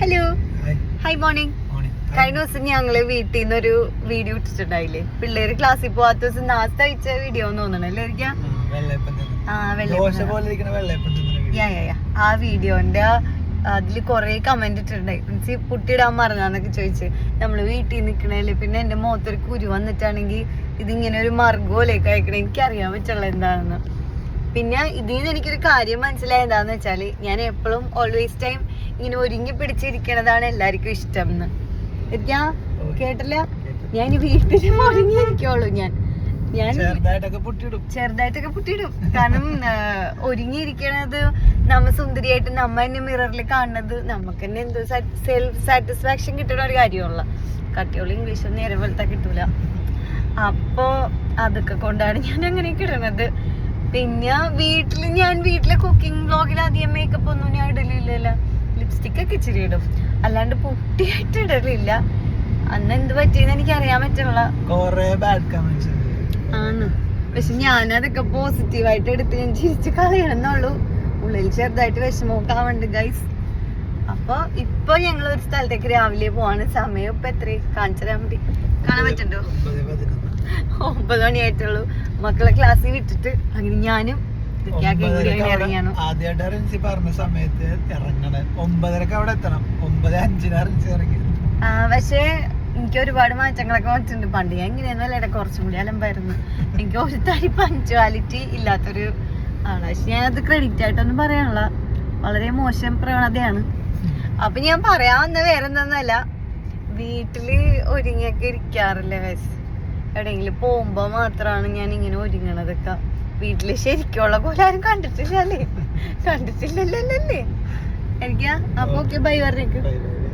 Hello, high morning. കഴിഞ്ഞ ദിവസം ഞങ്ങള് വീട്ടിൽ നിന്നൊരു വീഡിയോ ഇട്ടിട്ടുണ്ടായില്ലേ, പിള്ളേര് ക്ലാസ്സിൽ പോവാത്ത ദിവസം നാസ്ത കഴിച്ച വീഡിയോ തോന്നണല്ലേ ആ വീഡിയോന്റെ അതില് കൊറേ കമന്റ് ഇട്ടിട്ടുണ്ടായി. മീൻസ് പുട്ടിയിടാൻ മറന്നാന്നൊക്കെ ചോദിച്ച്. നമ്മള് വീട്ടിൽ നിക്കണേല് പിന്നെ എന്റെ മുഖത്തൊരു കുരു വന്നിട്ടാണെങ്കിൽ ഇതിങ്ങനെ ഒരു മർഗോലേക്ക് അയക്കണേ. എനിക്കറിയാൻ പറ്റുള്ള എന്താണെന്ന്. പിന്നെ ഇതിൽ നിന്ന് എനിക്കൊരു കാര്യം മനസ്സിലായ എന്താന്ന് വെച്ചാല്, ഞാൻ എപ്പോഴും ഓൾവേസ് ടൈം ഇങ്ങനെ ഒരുങ്ങി പിടിച്ചിരിക്കണതാണ് എല്ലാവർക്കും ഇഷ്ടം എന്ന്. കേട്ടില്ല, ഞാൻ വീട്ടിൽ ഒരുങ്ങിയിരിക്കുള്ളൂ. ഞാൻ ചെറുതായിട്ടൊക്കെ പുട്ടിയിടും. കാരണം ഒരുങ്ങിയിരിക്കണത് നമ്മ സുന്ദരിയായിട്ട് നമ്മ തന്നെ മിററിൽ കാണുന്നത് നമുക്ക് തന്നെ എന്തോ സെൽഫ് സാറ്റിസ്ഫാക്ഷൻ കിട്ടുന്ന ഒരു കാര്യമുള്ള. കട്ടിയുള്ള ഇംഗ്ലീഷ് നേരെ പോലത്തെ കിട്ടൂല. അപ്പോ അതൊക്കെ കൊണ്ടാണ് ഞാൻ അങ്ങനെയൊക്കെ ഇടണത്. പിന്നെ വീട്ടിലെ കുക്കിംഗ് വ്ലോഗിൽ അധികം മേക്കപ്പ് ഒന്നും ഞാൻ ഇടലില്ലല്ലോ. ലിപ്സ്റ്റിക് ഒക്കെ ഇച്ചിരി ഇടും, അല്ലാണ്ട് പൊട്ടിയായിട്ട് ഇടലില്ല. അന്ന് എന്ത് പറ്റിയെന്ന് എനിക്ക് അറിയാൻ പറ്റുള്ള ആണ്. പക്ഷെ ഞാനതൊക്കെ പോസിറ്റീവായിട്ട് എടുത്ത് ഞാൻ ചിരിച്ച് കളയണമെന്നുള്ളൂ. ഉള്ളിൽ ചെറുതായിട്ട് വിഷമമൊക്കെ ഗൈസ്. അപ്പൊ ഇപ്പൊ ഞങ്ങൾ ഒരു സ്ഥലത്തേക്ക് രാവിലെ പോവാണ്. സമയം ഇപ്പൊ എത്ര കാണിച്ചു തരാൻ വേണ്ടി കാണാൻ പറ്റുന്നുണ്ടോ? 9 മണിയായിട്ടുള്ളൂ. മക്കളെ ക്ലാസ്സിൽ വിട്ടിട്ട് അങ്ങനെ ഞാനും ഇറങ്ങിയാണ്. പക്ഷേ എനിക്ക് ഒരുപാട് മാറ്റങ്ങളൊക്കെ വന്നിട്ടുണ്ട്. പണ്ട് ഞാൻ ഇങ്ങനെയൊന്നുമല്ല, കുറച്ചും കൂടി അലമ്പായിരുന്നു. എനിക്ക് ഒരു തരി പഞ്ച്വാലിറ്റി ഇല്ലാത്തൊരു ആണ്. പക്ഷെ ഞാനത് ക്രെഡിറ്റ് ആയിട്ടൊന്നും പറയാനുള്ള വളരെ മോശം പ്രവണതയാണ്. അപ്പൊ ഞാൻ പറയാൻ വന്ന വേറെ എന്താന്നല്ല, വീട്ടില് ഒരുങ്ങിയൊക്കെ ഇരിക്കാറില്ല വയസ്സ്. എവിടെയെങ്കിലും പോകുമ്പോ മാത്രമാണ് ഞാൻ ഇങ്ങനെ ഒരുങ്ങണതൊക്കെ. വീട്ടില് ശരിക്കുള്ള പോലെ ആരും കണ്ടിട്ടില്ലല്ലേ? എനിക്ക് അപ്പൊ ഓക്കെ, ബൈ പറഞ്ഞേക്ക്.